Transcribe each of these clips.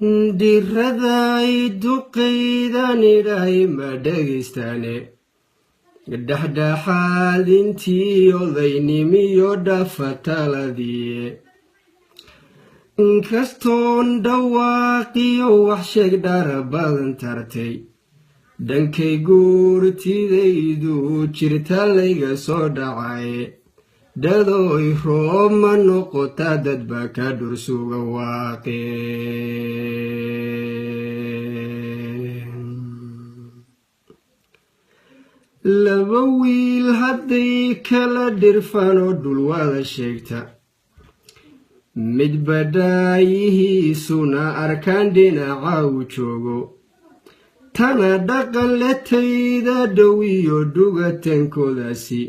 Dirraday duqaydan idhahay ma dhegaystaane dhexdhexaadintii odaynimiyo dhafataladii inkastoon dhawaaqiyo wax sheeg dhara badan tartay dhankay guurtidaydu jirta layga soo dhacaye dhadooy roob ma noqota dadba ka dhursuga waaqe laba wiil hadday kala dhirfanoo dhulwada sheegta midba dhaayihiisuna arkaan dhinaca uu joogo tana dhaqan letayda dhowiyo dhugatankodaasi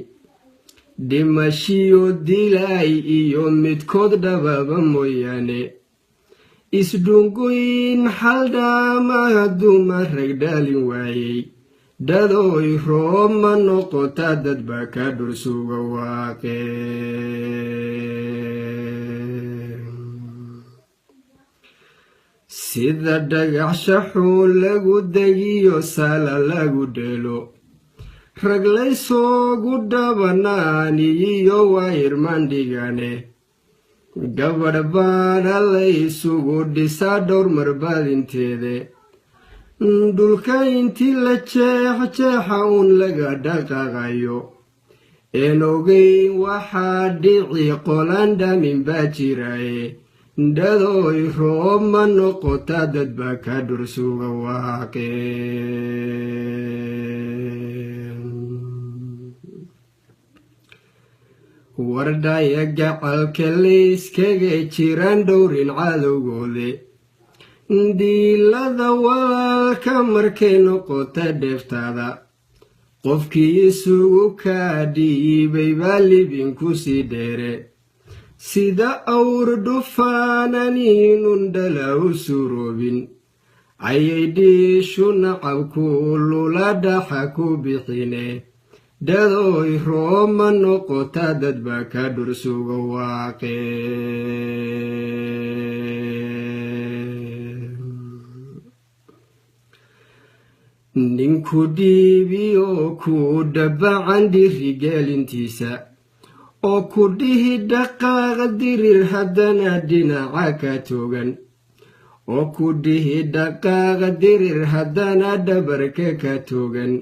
dhimashiyo dilay iyo midkood dhababa mooyaane isdhungoyn xaldhaamaha dumar rag dhaalin waayey dhadooy roob ma noqota dadba ka dhursuga waaqe sida dhagax shaxuun lagu degiyo sala lagu dhelo rag laysoogu dhabanaaniyiyo waa irmandhigane gabadh baana laysugu dhisaa dhowr marbadinteede dhulka intii la jeexjeexa uun laga dhaqaaqayo een ogeyn waxaa dhici qolaan dhamin baa jiraye dhadooy roob ma noqota dadba ka dhursuga waaqe wardhaya gacalka layskaga jiraan dhowrin cadowgoode dhiilada walaalka markay noqota dheeftaada qofkii isugu kaa dhiibay baa libinku sii dheere sida awr dhufaananiinun dhala u suroobin ayay dhiishu nacabku lula dhaxa ku bixine dhadooy roob ma noqota dadba ka dhursuga waaqe ninku dhiibiyo ku dhabacan dhirigeelintiisa oo ku dhihi dhaqaaqa dirir haddana dhinaca ka toogan oo ku dhihi dhaqaaqa dirir haddana dhabarka ka toogan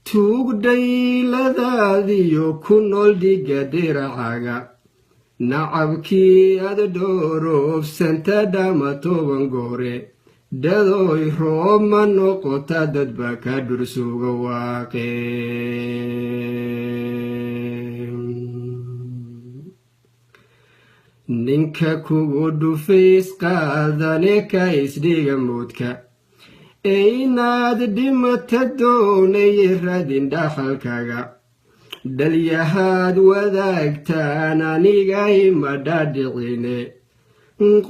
tuug dhayladaadiyo ku nool dhiga dhiracaga nacabkii ad dhooroofsanta dhama toban goore dhadooy roob ma noqota dadba ka dhursuga waaqe ninka kugu dhufays qaadane ka isdhiga moodka ee inaad dhimata doonaya radin dhaxalkaga dhalyahaad wadaagtaan aniga ima dhaadhicine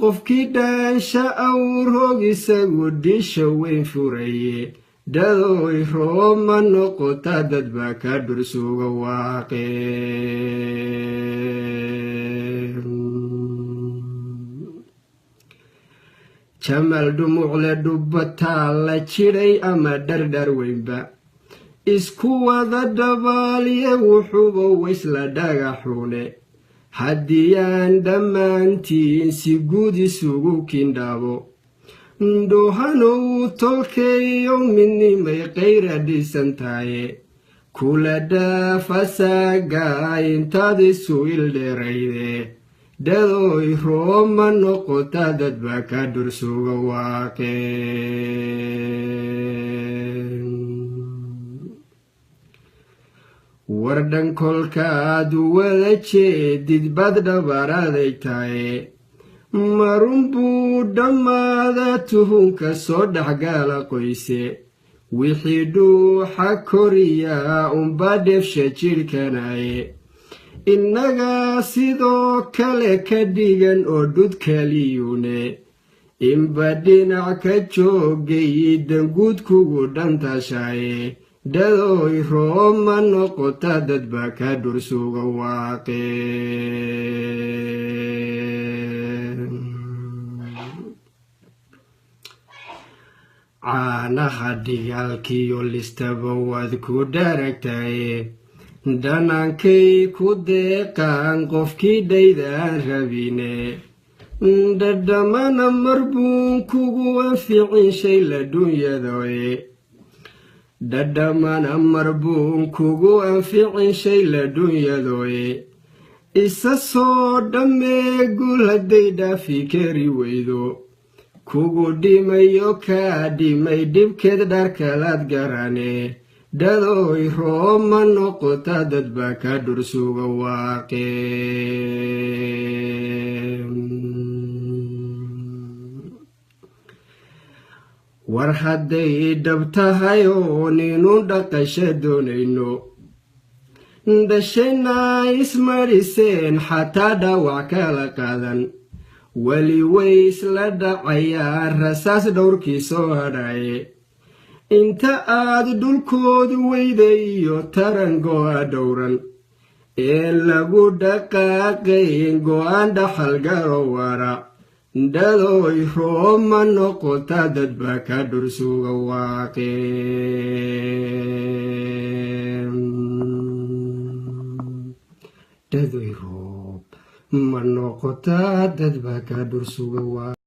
qofkii dhaansha awroog isagu dhisha weyn furaye dhadooy roob ma noqota dadba ka dhursuga waaqe jamal dhumucle dhubbataa la jidhay ama dhardhar weynba isku wada dhabaalye wuxuuba waysla dhagaxuune haddiyaan dhammaantiin si guud isugu kindhaabo dhohanow tolkeeyo midnimay qayra dhisan tahaye kula dhaafasaaga intaad isu ildheerayde dhadooy roob ma noqota dadba ka dhursuga waaqe wardhan kolkaad wada jeedid bad dhabaraday tahaye marun buu dhammaada tuhunka soo dhexgaala qoyse wixii dhuuxa koriyaa unba dheefsha jidhkanaye innagaa sidoo kale ka dhigan oo dhudkaliyune inba dhinac ka joogay danguud kugu dhantashaye dhadooy roob ma noqota dadba ka dhursuga waaqe caanaha dhigaalkiyo listaba waad ku dharagtaye dhanankay ku deeqaan qofkii dhaydaan rabine dhadhamana marbuun kugu anficin shay la dunyadoye dhadhamana marbuun kugu anficin shay la dunyadoye isa soo dhammee gul hadday dhaafi kari weydo kugu dhimayo kaa dhimay dhibkeed dharkalaad garane dhadoy roob ma noqota dad baa ka dhursuga waaqe war hadday dhab tahay oo ninu dhaqasho doonayno dhashayna ismariseen xataa dhaawac kala qaadan weli way isla dhacayaan rasaas dhowrkii soo hadhaye inta aad dhulkoodu weyday iyo taran go'a dhowran ee lagu dhaqaaqayn go'aan dhaxal garo wara dhadoy roob ma noqota dad baa ka dhursuga waaqe dhadoy roob ma noqota dad baa ka dhursuga waaqe